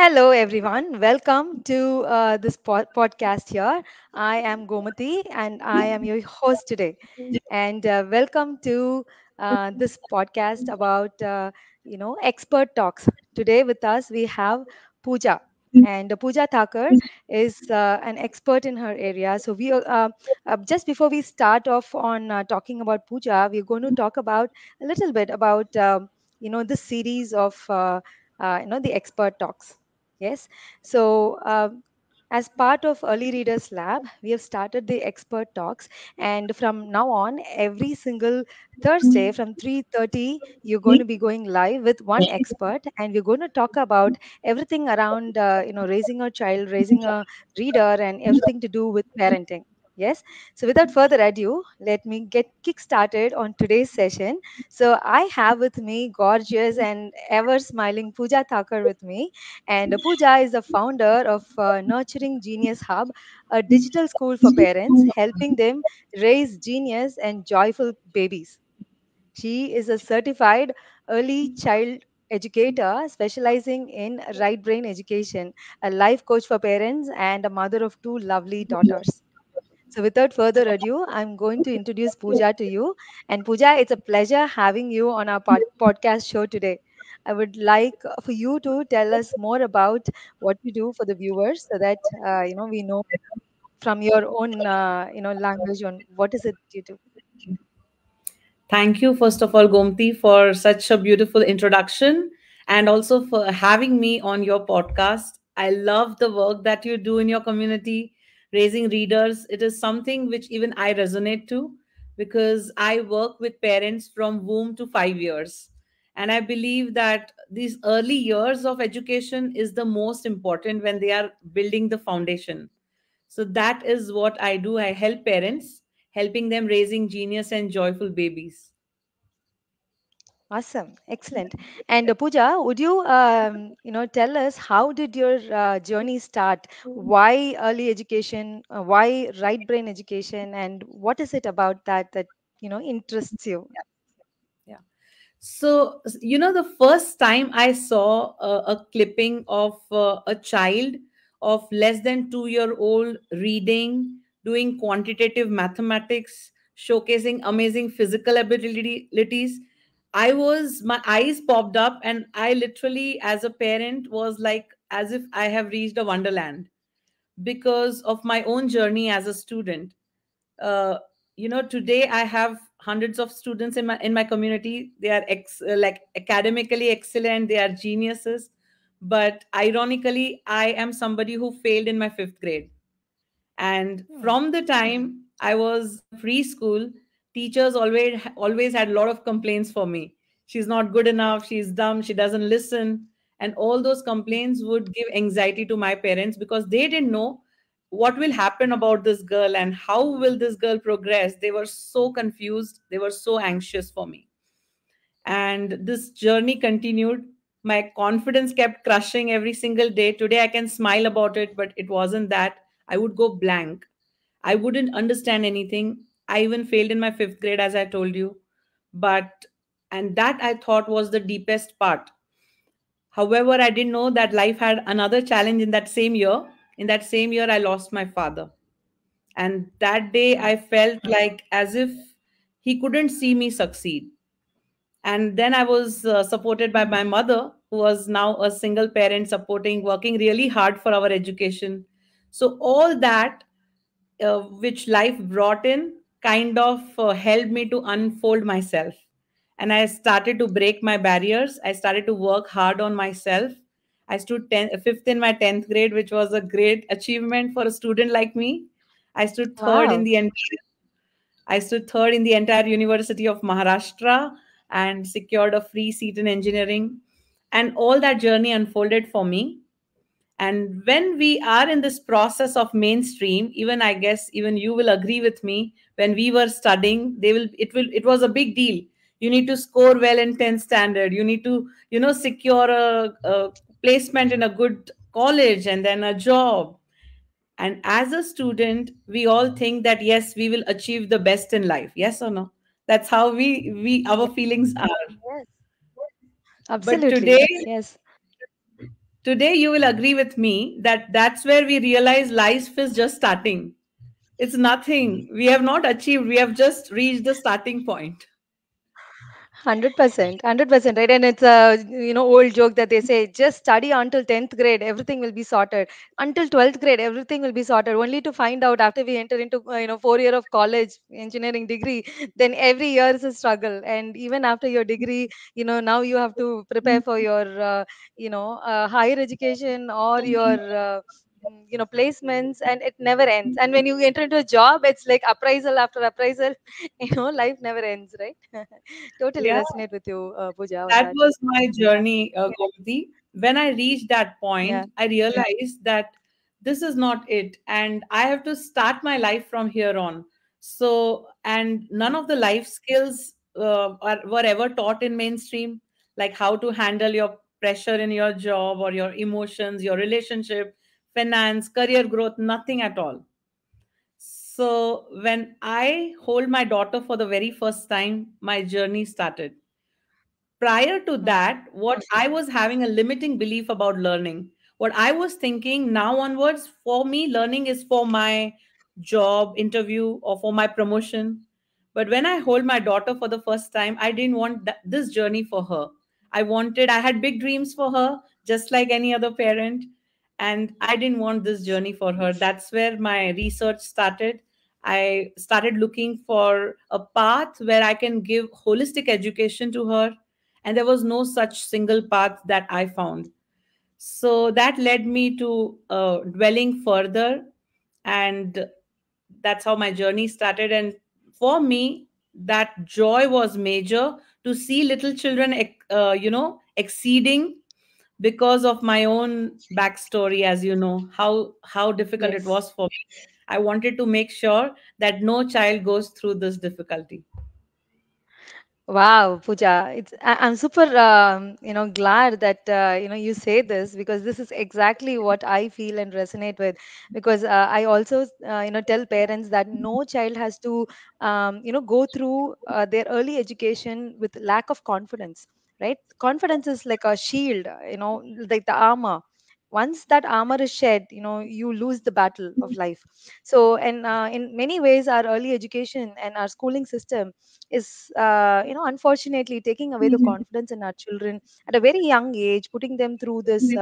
Hello, everyone. Welcome to this podcast here. I am Gomati and I am your host today. And welcome to this podcast about, expert talks. Today with us, we have Pooja. And Pooja Thakker is an expert in her area. So just before we start off on talking about Pooja, we're going to talk about a little bit about, this series of, the expert talks. Yes. So, as part of Early Readers Lab, we have started the expert talks, and from now on, every single Thursday from 3:30, you're going to be going live with one expert, and we're going to talk about everything around, raising a child, raising a reader, and everything to do with parenting. Yes. So, without further ado, let me get kick started on today's session. So, I have with me gorgeous and ever smiling Pooja Thakur with me, and Pooja is the founder of Nurturing Genius Hub, a digital school for parents, helping them raise genius and joyful babies. She is a certified early child educator specializing in right brain education, a life coach for parents, and a mother of two lovely daughters. So, without further ado, I'm going to introduce Pooja to you. And Pooja, it's a pleasure having you on our podcast show today. I would like for you to tell us more about what you do for the viewers, so that we know from your own language on what is it you do. Thank you, first of all, Gomti, for such a beautiful introduction and also for having me on your podcast. I love the work that you do in your community, raising readers. It is something which even I resonate to because I work with parents from womb to 5 years. And I believe that these early years of education is the most important when they are building the foundation. So that is what I do. I help parents, helping them raising genius and joyful babies. Awesome, excellent. And Pooja, would you tell us how did your journey start? Why early education? Why right brain education? And what is it about that interests you? Yeah. So, the first time I saw a clipping of a child of less than 2 year old reading, doing quantitative mathematics, showcasing amazing physical abilities, my eyes popped up, and I literally, as a parent, was like as if I have reached a wonderland because of my own journey as a student. uh, Today I have hundreds of students in my community. They are like academically excellent, they are geniuses, but ironically I am somebody who failed in my 5th grade. And Hmm. from the time I was in preschool, teachers always had a lot of complaints for me. She's not good enough, she's dumb, she doesn't listen. And all those complaints would give anxiety to my parents because they didn't know what will happen about this girl and how will this girl progress. They were so confused, they were so anxious for me. And this journey continued. My confidence kept crushing every single day. Today I can smile about it, but it wasn't that. I would go blank. I wouldn't understand anything. I even failed in my 5th grade, as I told you. But, and that I thought was the deepest part. However, I didn't know that life had another challenge in that same year. In that same year, I lost my father. And that day, Hmm. I felt like as if he couldn't see me succeed. And then I was supported by my mother, who was now a single parent, supporting, working really hard for our education. So, all that which life brought in kind of helped me to unfold myself. And I started to break my barriers. I started to work hard on myself. I stood fifth in my 10th grade, which was a great achievement for a student like me. I stood third in Wow. the I stood third in the entire University of Maharashtra and secured a free seat in engineering. And all that journey unfolded for me. And when we are in this process of mainstream, even I guess even you will agree with me, when we were studying, it was a big deal. You need to score well in 10th standard. You need to, secure a placement in a good college and then a job. And as a student, we all think that yes, we will achieve the best in life. Yes or no? That's how our Yes. feelings are. Yes. But Absolutely. today, Yes. Today, you will agree with me that that's where we realize life is just starting. It's nothing. We have not achieved, we have just reached the starting point. 100%, 100%, right? And it's a old joke that they say, just study until 10th grade, everything will be sorted. Until 12th grade, everything will be sorted. Only to find out after we enter into 4 year of college engineering degree, then every year is a struggle. And even after your degree, now you have to prepare for your higher education or your placements, and it never ends. And when you enter into a job, it's like appraisal after appraisal. Life never ends, right? Totally Yeah, resonate with you, Pooja, on that that. was my Yeah, journey, Gomati. When I reached that yeah, point, I realized that this is not it, and I have to start my life from here on. So, and none of the life skills were ever taught in mainstream, like how to handle your pressure in your job or your emotions, your relationship, finance, career growth, nothing at all. So, when I hold my daughter for the very first time, my journey started. Prior to mm, that, what I was having a limiting belief about learning. What I was thinking now onwards, for me, learning is for my job interview or for my promotion. But when I hold my daughter for the first time, I didn't want this journey for her. I had big dreams for her, just like any other parent. And I didn't want this journey for her. That's where my research started. I started looking for a path where I can give holistic education to her, and there was no such single path that I found. So that led me to dwelling further, and that's how my journey started. And for me, that joy was major to see little children, exceeding, because of my own backstory. As you know, how difficult it yes. was for me. I wanted to make sure that no child goes through this difficulty. Wow, Pooja, I'm super glad that you say this, because this is exactly what I feel and resonate with. Because I also tell parents that no child has to go through their early education with lack of confidence, right? Confidence is like a shield, like the armor. Once that armor is shed, you lose the battle of life. So, and in many ways, our early education and our schooling system is unfortunately taking away the confidence in our children at a very young age, putting them through this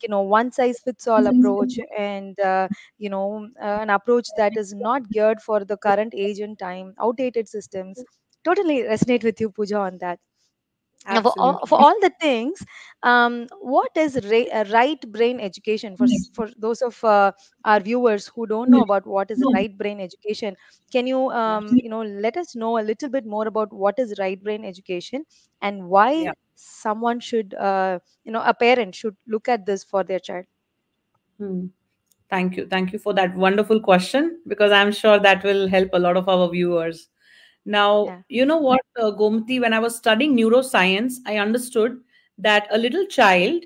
one size fits all approach, and an approach that is not geared for the current age and time, outdated systems. Totally resonate with you, Pooja, on that. Now, for Absolutely. all the things, what is right brain education for those of our viewers who don't know about what is right brain education? Can you Yeah. let us know a little bit more about what is right brain education, and why Yeah. someone should a parent should look at this for their child? Hmm. Thank you. Thank you for that wonderful question, because I'm sure that will help a lot of our viewers. Now, Yeah. you know what, Gomti, when I was studying neuroscience, I understood that a little child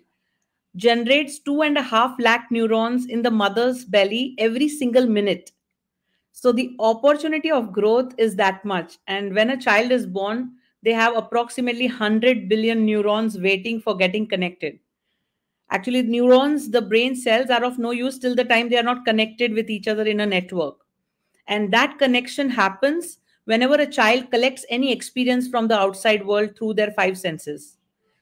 generates 2.5 lakh neurons in the mother's belly every single minute. So the opportunity of growth is that much. And when a child is born, they have approximately 100 billion neurons waiting for getting connected. Actually, neurons, the brain cells, are of no use till the time they are not connected with each other in a network. And that connection happens whenever a child collects any experience from the outside world through their five senses.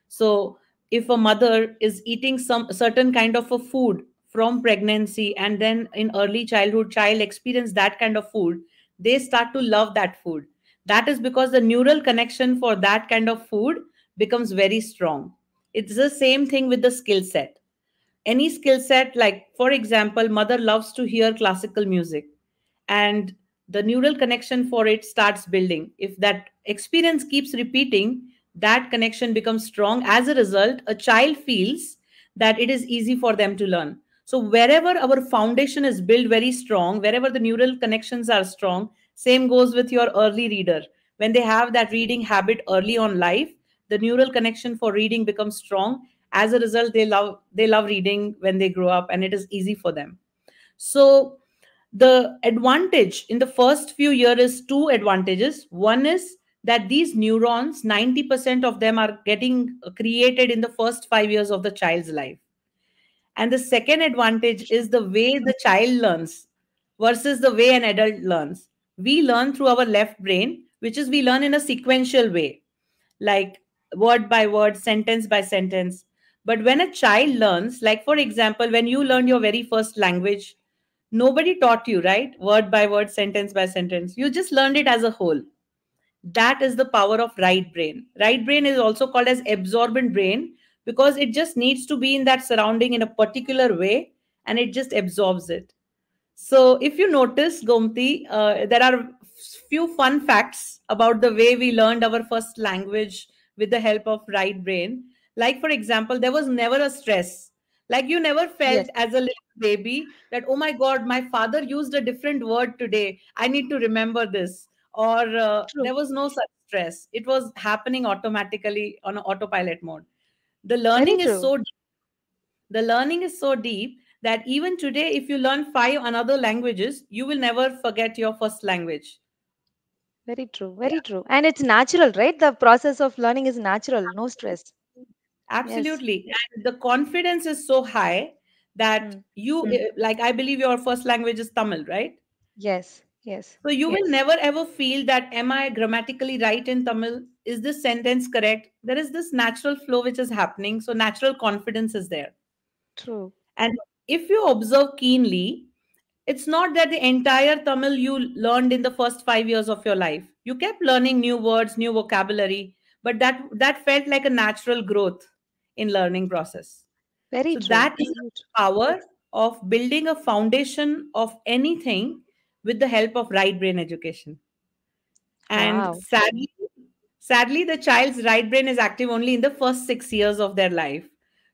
So, if a mother is eating some certain kind of a food from pregnancy, and then in early childhood, child experience that kind of food, they start to love that food. That is because the neural connection for that kind of food becomes very strong. It's the same thing with the skill set. Any skill set, like for example, mother loves to hear classical music, and the neural connection for it starts building. If that experience keeps repeating, that connection becomes strong. As a result, a child feels that it is easy for them to learn. So wherever our foundation is built very strong, wherever the neural connections are strong, same goes with your early reader. When they have that reading habit early on life, the neural connection for reading becomes strong. As a result, they love reading when they grow up, and it is easy for them. So the advantage in the first few years is two advantages. One is that these neurons, 90% of them are getting created in the first 5 years of the child's life. And the second advantage is the way the child learns versus the way an adult learns. We learn through our left brain, which is we learn in a sequential way, like word by word, sentence by sentence. But when a child learns, like for example, when you learned your very first language, nobody taught you, right? Word by word, sentence by sentence. You just learned it as a whole. That is the power of right brain. Right brain is also called as absorbent brain because it just needs to be in that surrounding in a particular way and it just absorbs it. So, if you notice, Gomti, there are few fun facts about the way we learned our first language with the help of right brain. Like, for example, there was never a stress. Like, you never felt Yes, as a little baby that, oh my God, my father used a different word today. I need to remember this. Or true. there was no such stress. It was happening automatically on an autopilot mode. The Very learning is true. so the learning is so deep that even today, if you learn five another languages, you will never forget your first language. Very true. Yeah, Very true. And it's natural, right? The process of learning is natural. No stress. Yes. absolutely. And the confidence is so high that Mm. like, I believe your first language is Tamil, right? Yes. Yes. So you will never ever feel that, am I grammatically right in Tamil? Is this sentence correct? There is this natural flow which is happening. So natural confidence is there. True. And if you observe keenly, it's not that the entire Tamil you learned in the first 5 years of your life. You kept learning new words, new vocabulary, but that felt like a natural growth in learning process. Very So true. that is the Very true. power of building a foundation of anything with the help of right brain education. And Wow. sadly, the child's right brain is active only in the first 6 years of their life.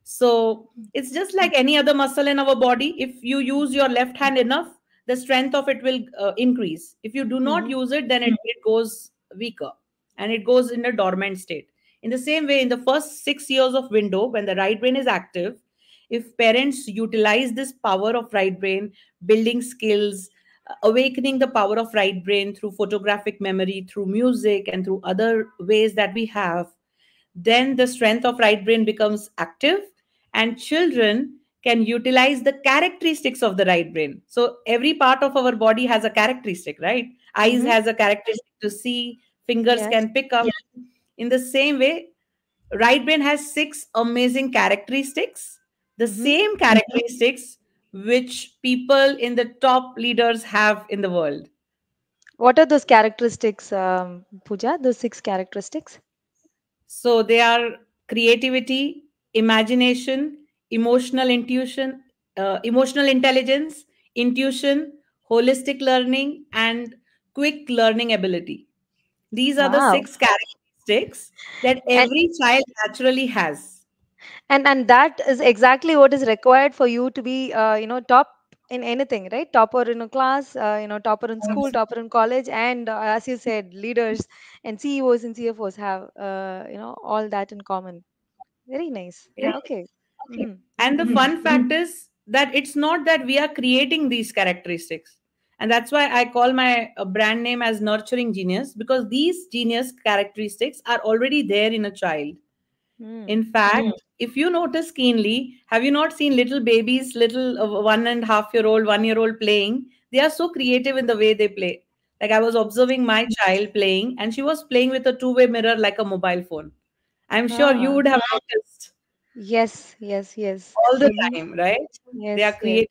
So it's just like any other muscle in our body. If you use your left hand enough, the strength of it will increase. If you do not Mm-hmm. use it, then it goes weaker and it goes in a dormant state. In the same way, in the first 6 years of window, when the right brain is active, if parents utilize this power of right brain, building skills, awakening the power of right brain through photographic memory, through music, and through other ways that we have, then the strength of right brain becomes active and children can utilize the characteristics of the right brain. So every part of our body has a characteristic, right? Eyes Mm-hmm. has a characteristic to see, fingers Yes. can pick up. In the same way, right brain has six amazing characteristics, the Mm-hmm. same characteristics which people in the top leaders have in the world. What are those characteristics, Pooja? Those six characteristics? So they are creativity, imagination, emotional intelligence, intuition, holistic learning, and quick learning ability. These are the Wow. six characteristics that And every child naturally has. and that is exactly what is required for you to be top in anything, right? Topper in a class, topper in school, topper in college, and as you said, leaders and CEOs and CFOs have all that in common. Very nice. Yeah, okay. Mm-hmm. And the fun fact is that it's not that we are creating these characteristics. And that's why I call my brand name as Nurturing Genius, because these genius characteristics are already there in a child. Mm. In fact, if you notice keenly, have you not seen little babies, little 1.5 year old, 1 year old playing? They are so creative in the way they play. Like I was observing my child playing, and she was playing with a two-way mirror like a mobile phone. I'm sure you Ah, would have noticed yes, yes, yes. all the Mm-hmm. time, right? They are Yes, yes. creative.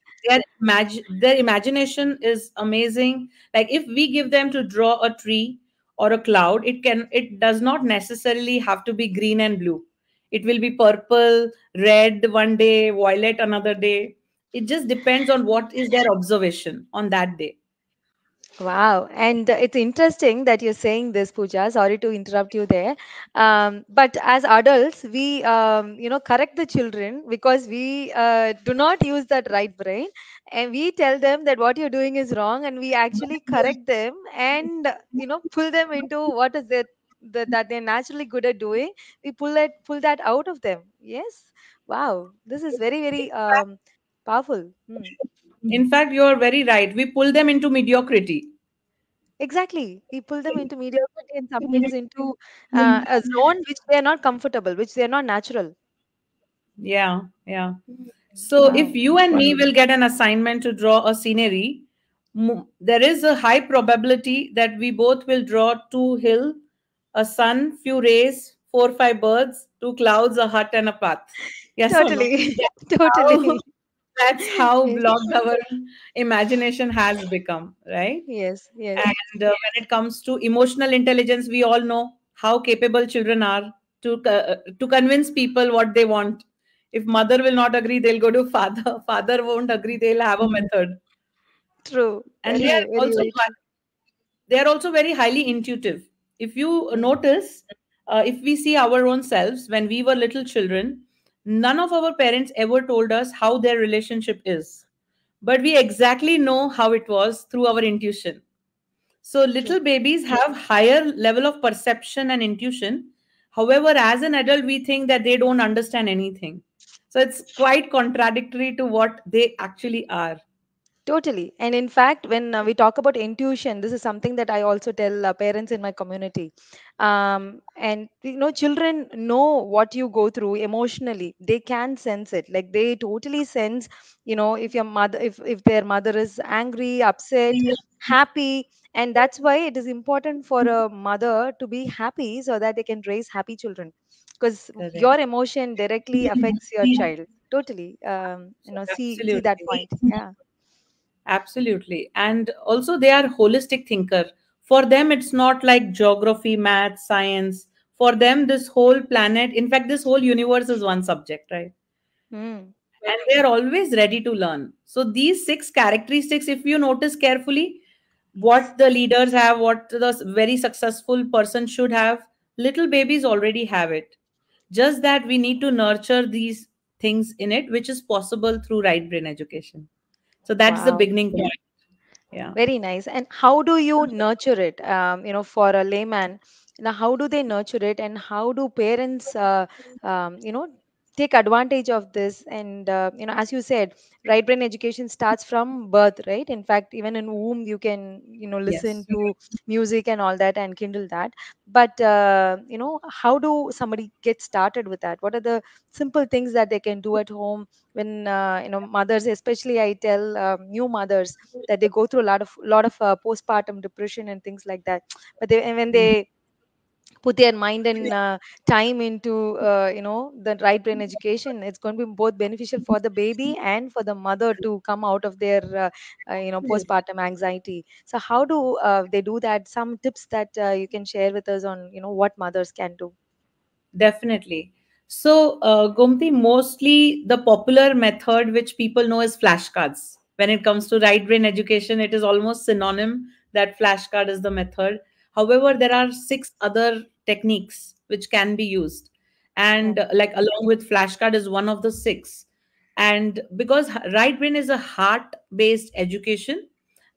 Their imagination is amazing. Like if we give them to draw a tree or a cloud, it does not necessarily have to be green and blue. It will be purple, red one day, violet another day. It just depends on what is their observation on that day. Wow, and it's interesting that you're saying this, Pooja. Sorry to interrupt you there. But as adults, we, correct the children because we do not use that right brain, and we tell them that what you're doing is wrong, and we actually correct them and pull them into what is that they're naturally good at doing. We pull that out of them. Yes. Wow, this is very very powerful. Hmm. In fact, you are very right. We pull them into mediocrity. Exactly. We pull them into mediocrity and sometimes into a zone which they are not comfortable, which they are not natural. Yeah, yeah. So if Wow. you and me will get an assignment to draw a scenery, there is a high probability that we both will draw two hill, a sun, few rays, four, five birds, two clouds, a hut, and a path. Yes or no? Totally. How Totally. that's how Yes. blocked our imagination has become, right? Yes. Yes. And when it comes to emotional intelligence, we all know how capable children are to convince people what they want. If mother will not agree, they'll go to father. Father won't agree, they'll have a method. True. And Very, very, very true. they are also very highly intuitive. If you Mm. notice, if we see our own selves when we were little children, none of our parents ever told us how their relationship is, but we exactly know how it was through our intuition. So True. little babies have higher level of perception and intuition. However, as an adult, we think that they don't understand anything. So it's quite contradictory to what they actually are. Totally. And in fact, when we talk about intuition, this is something that I also tell parents in my community. And children know what you go through emotionally. They can sense it. Like they totally sense, if your mother, if their mother is angry, upset, happy. And that's why it is important for a mother to be happy so that they can raise happy children. Because Correct. your emotion directly affects your child. Totally. See that Absolutely. point. Yeah. Absolutely. And also they are holistic thinker. For them, it's not like geography, math, science. For them, this whole planet, in fact, this whole universe is one subject, right? Mm. And they are always ready to learn. So these six characteristics, if you notice carefully, what the leaders have, what the very successful person should have, little babies already have it. Just that we need to nurture these things in it, which is possible through right brain education. So that's the Wow. beginning point. Yeah. Very nice. And how do you nurture it? For a layman, how do they nurture it, and how do parents, take advantage of this? And as you said, right brain education starts from birth, right? In fact, even in womb, you can, listen Yes. to music and all that and kindle that. But how do somebody get started with that? What are the simple things that they can do at home when mothers, especially I tell new mothers that they go through a lot of postpartum depression and things like that. But they, and when they put their mind and time into the right brain education, it's going to be both beneficial for the baby and for the mother to come out of their postpartum anxiety. So how do they do that? Some tips that you can share with us on what mothers can do. Definitely. So, Gomti, mostly the popular method which people know is flashcards. When it comes to right brain education, it is almost synonym that flashcard is the method. However, there are six other techniques which can be used. And Oh. like along with flashcard is one of the six. And because right brain is a heart-based education,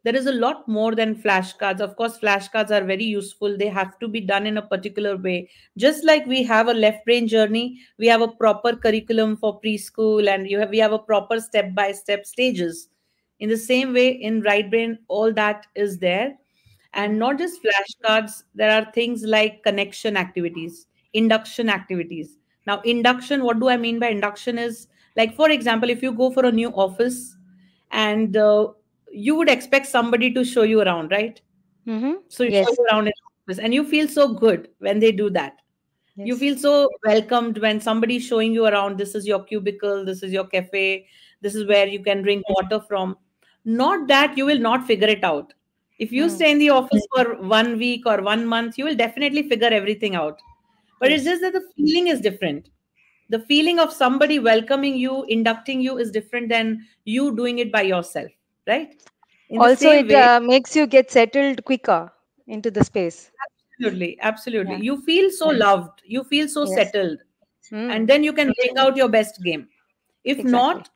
there is a lot more than flashcards. Of course, flashcards are very useful. They have to be done in a particular way. Just like we have a left brain journey, we have a proper curriculum for preschool, and we have a proper step by step stages. In the same way, in right brain, all that is there. And Mm-hmm. not just flashcards, there are things like connection activities, induction activities. Now, induction, what do I mean by induction is, like, for example, if you go for a new office, and you would expect somebody to show you around, right? Mm-hmm. So you show Yes. you around in office, and you feel so good when they do that. You Yes. feel so welcomed when somebody's showing you around. This is your cubicle, this is your cafe, this is where you can drink water from. Not that you will not figure it out. If you Mm. stay in the office for 1 week or 1 month, you will definitely figure everything out. But it's Yes. just that the feeling is different. The feeling of somebody welcoming you, inducting you, is different than you doing it by yourself, right? In the Also, same it way, makes you get settled quicker into the space. absolutely, absolutely. Yeah. You feel so loved, you feel so Yes. settled, and Mm. then you can bring out your best game. If Exactly. not,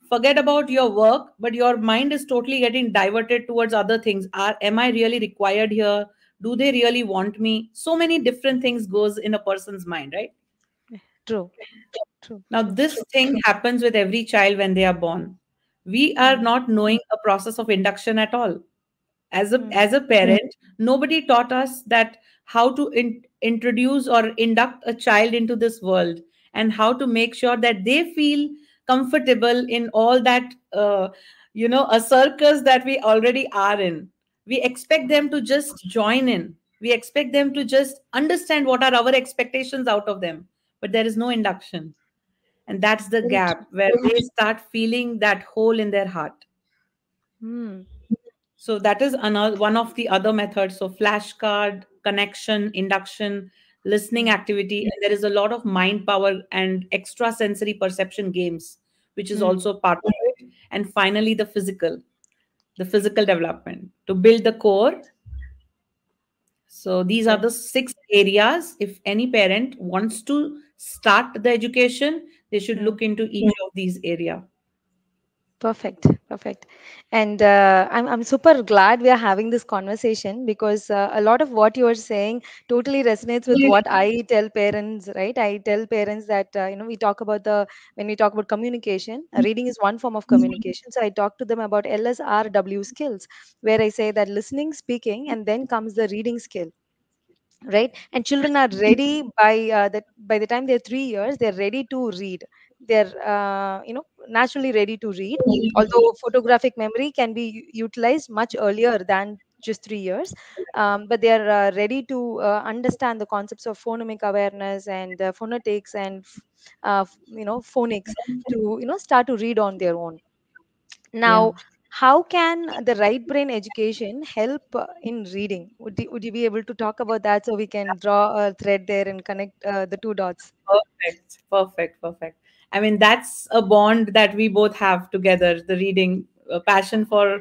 forget about your work, but your mind is totally getting diverted towards other things. Am I really required here? Do they really want me? So many different things goes in a person's mind, right? True. True. Now, True. this thing happens with every child when they are born. We are Mm. not knowing a process of induction at all. Mm. As a parent, nobody taught us that how to introduce or induct a child into this world, and how to make sure that they feel comfortable in all that, a circus that we already are in. We expect them to just join in. We expect them to just understand what are our expectations out of them. But there is no induction. And that's the Very true. gap where they start feeling that hole in their heart. Hmm. So that is another one of the other methods. So flashcard, connection, induction, listening Hmm. activity, and there is a lot of mind power and extrasensory perception games, which is Hmm. also part of it. And finally, the physical development to build the core. So these are Yes. the 6 areas. If any parent wants to start the education, they should Hmm. look into each of these area. Perfect, perfect. And I'm super glad we are having this conversation because a lot of what you are saying totally resonates with what I tell parents, right? I tell parents that, we talk about when we talk about communication, reading is one form of communication. So I talk to them about LSRW skills, where I say that listening, speaking, and then comes the reading skill, right? And children are ready by the time they're 3 years, they're ready to read. They're naturally ready to read, although photographic memory can be utilized much earlier than just 3 years. But they are ready to understand the concepts of phonemic awareness and phonetics and phonics to start to read on their own. Yeah. Now, how can the right brain education help in reading? Would you be able to talk about that so we can draw a thread there and connect the two dots? Perfect, perfect, perfect. I mean, that's a bond that we both have together, the reading passion for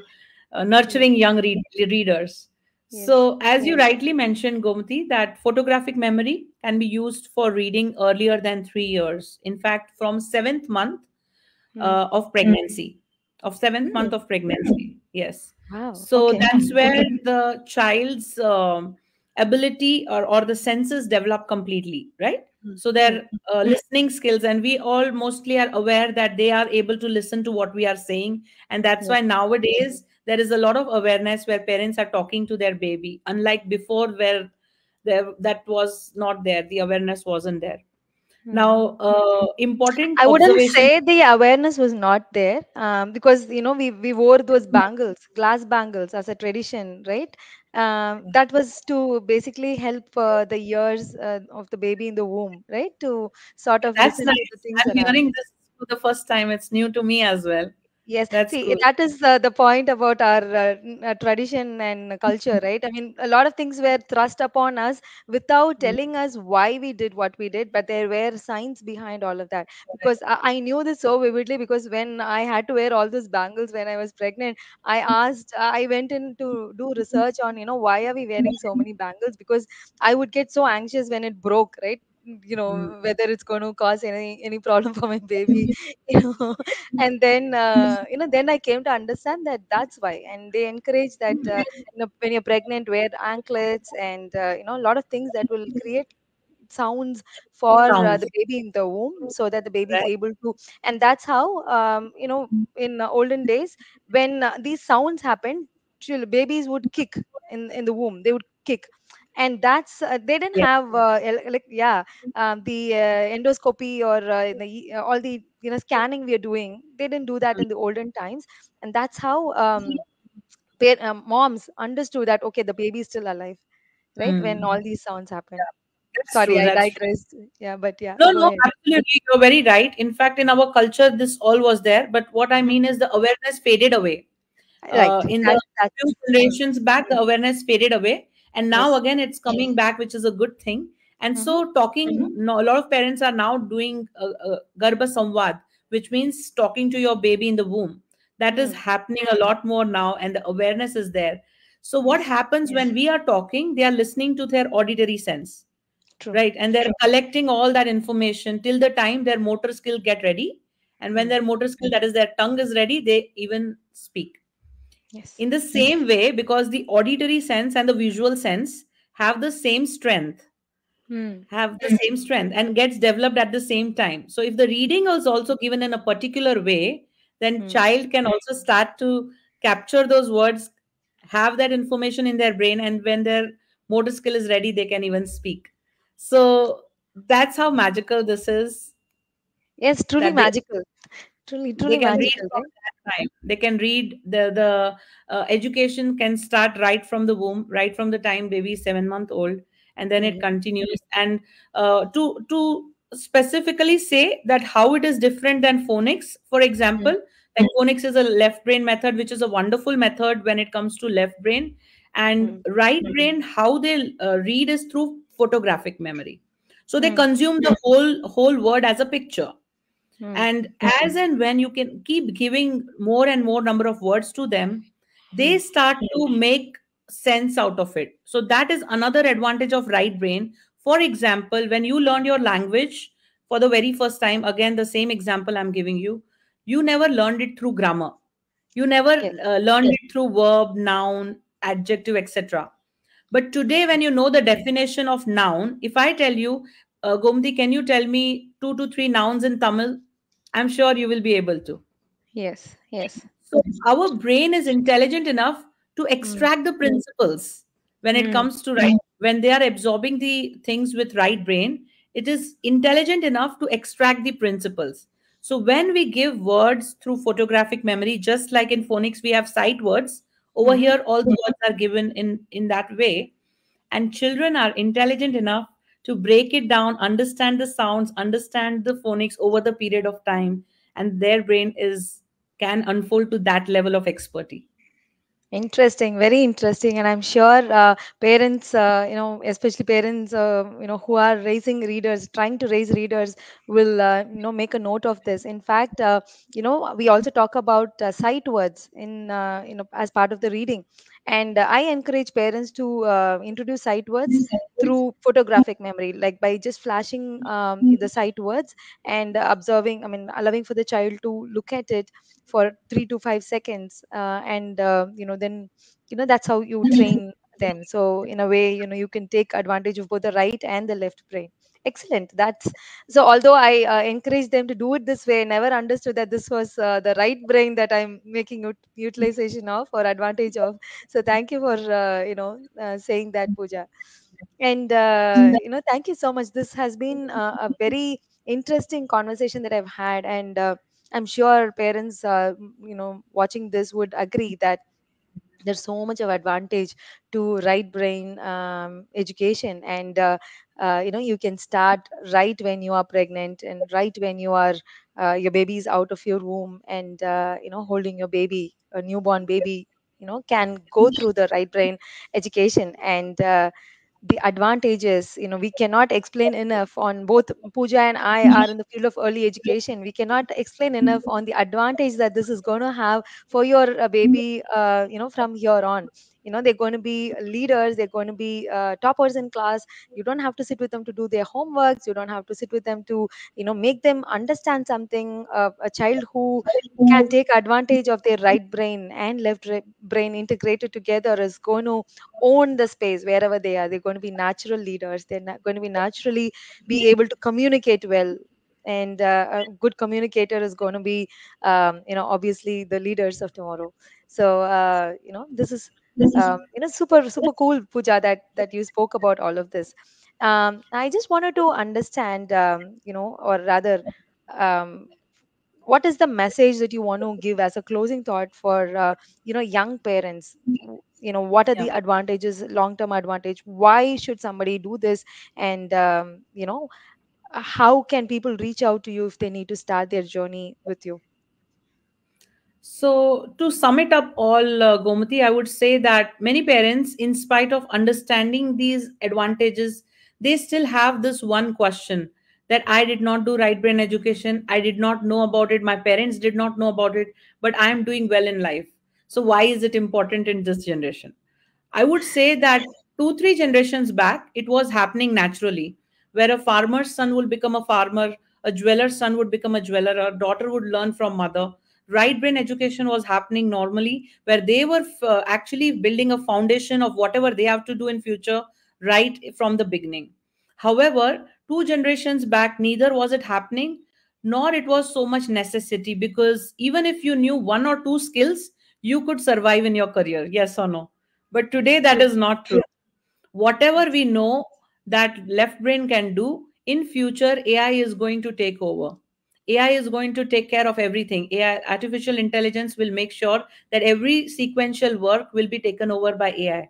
Yes. nurturing young readers. Yes. So, as you rightly mentioned, Gomati, that photographic memory can be used for reading earlier than 3 years. In fact, from seventh month Hmm. of pregnancy, of seventh Hmm. month of pregnancy. Yes. Wow. So Okay. that's where the child's ability or the senses develop completely, right? Hmm. So Hmm. their listening skills, and we all mostly are aware that they are able to listen to what we are saying. And that's Yes. why nowadays there is a lot of awareness where parents are talking to their baby, unlike before where that was not there, the awareness wasn't there. Hmm. Now, important I wouldn't observation. say the awareness was not there, because we wore those bangles, glass bangles, as a tradition, right? That was to basically help the ears of the baby in the womb, right? To sort of That's listen to the nice. things I'm around. hearing this for the first time. It's new to me as well. Yes, That's see, cool. that is the point about our tradition and culture, right? I mean, a lot of things were thrust upon us without Mm, telling us why we did what we did, but there were signs behind all of that. correct. Because I knew this so vividly because when I had to wear all those bangles when I was pregnant, I went in to do research on, why are we wearing so many bangles? Because I would get so anxious when it broke, right? Mm, Whether it's going to cause any problem for my baby, you know and then I came to understand that that's why. And they encourage that when you're pregnant, wear anklets and a lot of things that will create sounds for sounds. the baby in the womb, so that the baby is Right. able to. And that's how, in olden days, when these sounds happened, babies would kick in the womb. They would kick. And that's they didn't Yeah. have yeah, the endoscopy or all the scanning we are doing. They didn't do that Mm, in the olden times. And that's how moms understood that, okay, the baby is still alive, right, when mm. all these sounds happen. That's Sorry, true. I That's true. digressed. Yeah, but yeah, No, go no, ahead. absolutely. You're very right. In fact, in our culture, this all was there. But what I Mhm. mean is the awareness faded away. Right. In That the few that's generations back, the awareness faded away, and now yes. again it's coming back, which is a good thing. And Mm-hmm. so, talking, no, a lot of parents are now doing garbha samvad, which means talking to your baby in the womb. That is Mm. happening a lot more now, and the awareness is there. So, what Yes. happens when we are talking? They are listening to their auditory sense, True. right? And they're collecting all that information till the time their motor skill get ready. And when Mm. their motor skill, that is their tongue, is ready, they even speak. Yes. In the same way, because the auditory sense and the visual sense have the same strength, Mm. and gets developed at the same time. So if the reading is also given in a particular way, then Mm. child can also start to capture those words, have that information in their brain, and when their motor skill is ready, they can even speak. So that's how magical this is, Yes, truly that they magical. Truly, They truly can read magical, from right? that time. They can read the education can start right from the womb, right from the time baby is 7 month old, and then it Hmm. continues. And to specifically say that how it is different than phonics, for example, like phonics is a left brain method, which is a wonderful method when it comes to left brain, and Hmm. right brain, how they read is through photographic memory. So they Hmm. consume the whole word as a picture, Hmm. and as and when you can keep giving more and more number of words to them, they Hmm. start to make sense out of it. So that is another advantage of right brain. For example, when you learn your language for the very first time, again the same example I'm giving you, you never learned it through grammar, you never Yes. learned it through verb, noun, adjective, etc. But today, when you know the definition of noun, if I tell you, Gomti, can you tell me two to three nouns in Tamil? I'm sure you will be able to. Yes. Yes. So our brain is intelligent enough to Hmm. extract the principles when it Hmm. comes to right. When they are absorbing the things with right brain, it is intelligent enough to extract the principles. So when we give words through photographic memory, just like in phonics we have sight words, over Hmm. here all the words are given in that way, and children are intelligent enough to break it down, understand the sounds, understand the phonics over the period of time, and their brain is can unfold to that level of expertise. Interesting, very interesting, and I'm sure parents, especially parents, who are raising readers, trying to raise readers, will, make a note of this. In fact, we also talk about sight words in, as part of the reading, and I encourage parents to introduce sight words through photographic memory, like by just flashing the sight words and observing. I mean, allowing for the child to look at it for 3 to 5 seconds, and then that's how you train them. So in a way, you can take advantage of both the right and the left brain. Excellent. That's so. Although I encourage them to do it this way, I never understood that this was the right brain that I'm making utilization of or advantage of. So thank you for saying that, Pooja. And thank you so much. This has been a very interesting conversation that I've had, and I'm sure parents, watching this would agree that there's so much of advantage to right brain education. And you can start right when you are pregnant, and right when you are your baby is out of your womb, and holding your baby, a newborn baby, can go through the right brain education. And the advantages, we cannot explain enough. On both Pooja and I are in the field of early education, we cannot explain enough on the advantage that this is going to have for your baby, from here on. They're going to be leaders, they're going to be toppers in class. You don't have to sit with them to do their homeworks, you don't have to sit with them to make them understand something. A child who can take advantage of their right brain and brain integrated together is going to own the space wherever they are. They're going to be natural leaders, they're not going to be naturally be able to communicate well. And a good communicator is going to be, obviously the leaders of tomorrow. So this is super super cool, Pooja, that you spoke about all of this. I just wanted to understand, or rather, um, what is the message that you want to give as a closing thought for young parents? What are Yeah. the advantages, long term advantage? Why should somebody do this? And how can people reach out to you if they need to start their journey with you? So, to sum it up all, Gomati, I would say that many parents, in spite of understanding these advantages, they still have this one question that I did not do right brain education. I did not know about it. My parents did not know about it, but I am doing well in life. So, why is it important in this generation? I would say that two, three generations back, it was happening naturally, where a farmer's son will become a farmer, a jeweler's son would become a jeweler, a daughter would learn from mother. Right brain education was happening normally, where they were actually building a foundation of whatever they have to do in future right from the beginning. However, two generations back, neither was it happening, nor it was so much necessity, because even if you knew one or two skills, you could survive in your career. Yes or no? But today, that True. is not true. Whatever we know that left brain can do, in future, AI is going to take over. AI is going to take care of everything. AI, artificial intelligence, will make sure that every sequential work will be taken over by AI.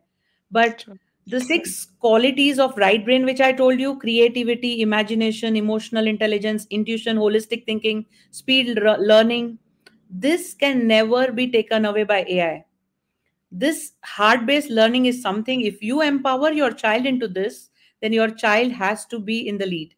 But True. the six qualities of right brain, which I told you: creativity, imagination, emotional intelligence, intuition, holistic thinking, speed learning, this can never be taken away by AI. This heart based learning is something, if you empower your child into this, then your child has to be in the lead.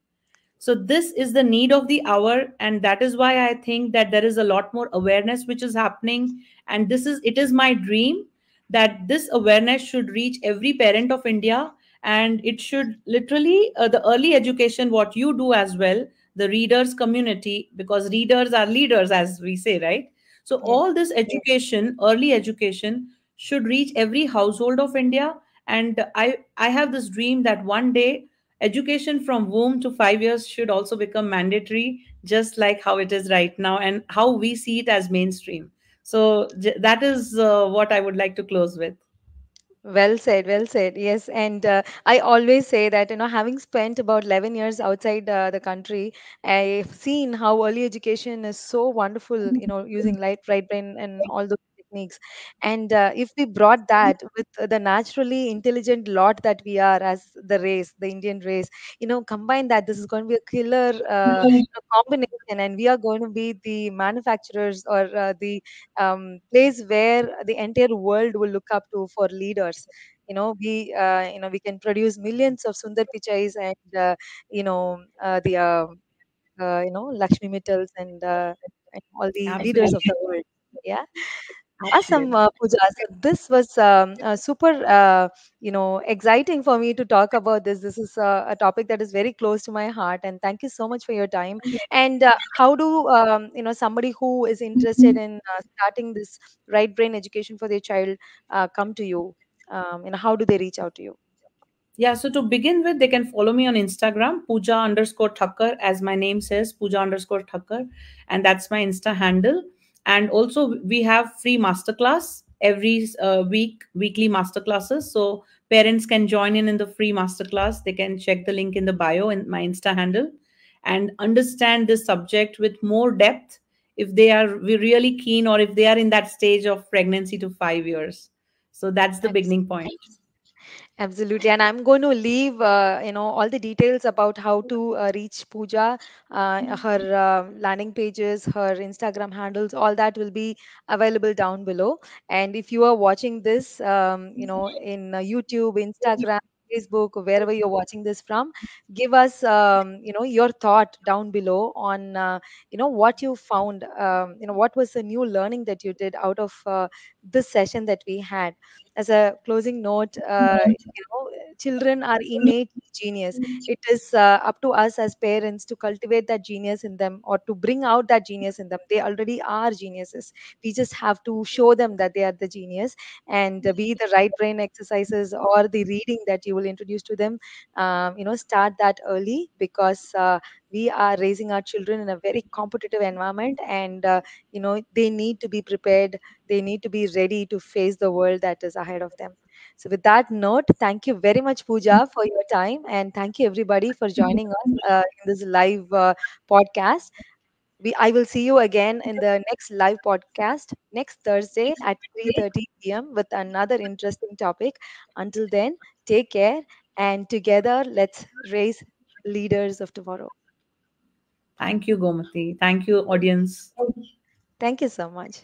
So this is the need of the hour, and that is why I think that there is a lot more awareness which is happening. And this is, it is my dream that this awareness should reach every parent of India, and it should literally, the early education, what you do as well, the readers community, because readers are leaders, as we say, right? So Yeah. all this education, early education, should reach every household of India. And I have this dream that one day education from womb to 5 years should also become mandatory, just like how it is right now and how we see it as mainstream. So that is what I would like to close with. Well said, well said. Yes, and I always say that, having spent about 11 years outside the country, I've seen how early education is so wonderful, using light, right brain, and all those techniques. And if we brought that with the naturally intelligent lot that we are as the race, the Indian race, combine that, this is going to be a killer combination, and we are going to be the manufacturers or the place where the entire world will look up to for leaders. We can produce millions of Sundar Pichais and the Lakshmi Mittals and all the leaders of Absolutely. the world. Yeah. Awesome, Absolutely. Pooja. So this was super, exciting for me to talk about this. This is a topic that is very close to my heart, and thank you so much for your time. And how do somebody who is interested in starting this right brain education for their child come to you? How do they reach out to you? Yeah, so to begin with, they can follow me on Instagram, Pooja underscore Thakker, as my name says, Pooja underscore Thakker, and that's my Insta handle. And also, we have free masterclass every week, weekly masterclasses. So parents can join in the free masterclass. They can check the link in the bio in my Insta handle and understand this subject with more depth if they are really keen, or if they are in that stage of pregnancy to 5 years. So that's the beginning point. Absolutely, and I'm going to leave all the details about how to reach Pooja, her landing pages, her Instagram handles, all that will be available down below. And if you are watching this, in YouTube, Instagram, Facebook, wherever you're watching this from, give us your thought down below on what you found. What was the new learning that you did out of this session that we had. As a closing note, children are innate genius. It is up to us as parents to cultivate that genius in them or to bring out that genius in them. They already are geniuses. We just have to show them that they are the genius, and be the right brain exercises or the reading that you will introduce to them. Start that early, because we are raising our children in a very competitive environment, and they need to be prepared. They need to be ready to face the world that is ahead of them. So, with that note, thank you very much, Pooja, for your time. And thank you, everybody, for joining us in this live podcast. I will see you again in the next live podcast next Thursday at 3:30 p.m. with another interesting topic. Until then, take care. And together, let's raise leaders of tomorrow. Thank you, Gomati. Thank you, audience. Thank you so much.